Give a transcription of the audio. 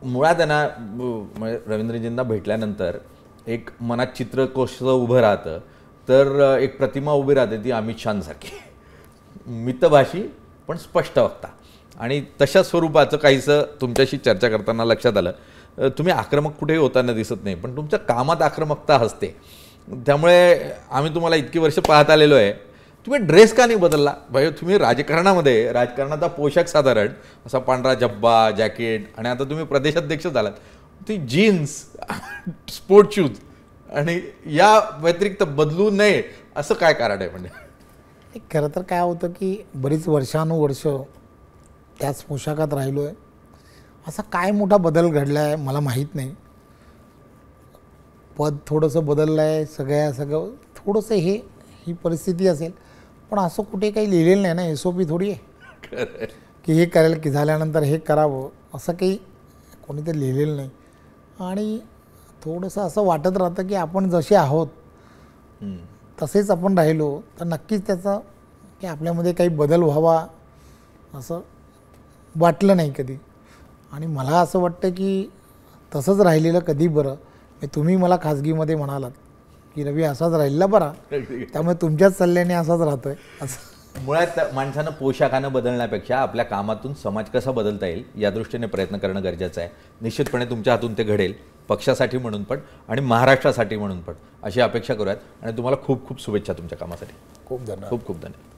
मुळात आहे ना रवींद्रजींना भेटल्यानंतर एक मनात चित्र कसं उभं राहतं तर एक प्रतिमा उभी राहते ती अमित शहांसारखी, मितभाषी पण स्पष्ट वक्ता आणि तशा स्वरूपाचं काहीसं तुमच्याशी चर्चा करताना लक्षात आलं. तुम्ही आक्रमक कुठेही होताना दिसत नाही पण तुमच्या कामात आक्रमकता असते. त्यामुळे आम्ही तुम्हाला इतकी वर्ष पाहत आलेलो आहे. तुम्ही ड्रेस का नाही बदलला भाई? तुम्ही राजकारणाचा पोशाख साधारण असा पांढरा जब्बा जॅकेट आणि आता तुम्ही प्रदेशाध्यक्ष झालात, ती जीन्स स्पोर्ट शूज आणि या व्यतिरिक्त बदलू नये असं काय कारण आहे? म्हणजे खरं तर काय होतं की बरीच वर्षानुवर्ष त्याच पोशाखात राहिलो आहे. असा काय मोठा बदल घडला आहे मला माहीत नाही. पद थोडंसं बदललं आहे, सगळं थोडंसं ही परिस्थिती असेल, पण असं कुठे काही लिहिलेलं नाही ना. SOP थोडी आहे की हे करेल की झाल्यानंतर हे करावं, असं काही कोणीतरी लिहिलेलं नाही. आणि थोडंसं असं वाटत राहतं की आपण जसे आहोत तसेच आपण राहिलो तर नक्कीच त्याचा की आपल्यामध्ये काही बदल व्हावा असं वाटलं नाही कधी. आणि मला असं वाटतं की तसंच राहिलेलं कधी बरं. तुम्ही मला खाजगीमध्ये म्हणालात की रवी असाच राहिला बरा, त्यामुळे तुमच्याच सल्ल्याने असाच राहतोय असं. मुळात माणसानं पोशाखानं बदलण्यापेक्षा आपल्या कामातून समाज कसा बदलता येईल या दृष्टीने प्रयत्न करणं गरजेचं आहे. निश्चितपणे तुमच्या हातून ते घडेल, पक्षासाठी म्हणून पण आणि महाराष्ट्रासाठी म्हणून पण, अशी अपेक्षा करूयात. आणि तुम्हाला खूप खूप शुभेच्छा तुमच्या कामासाठी. खूप धन्यवाद. खूप खूप धन्यवाद.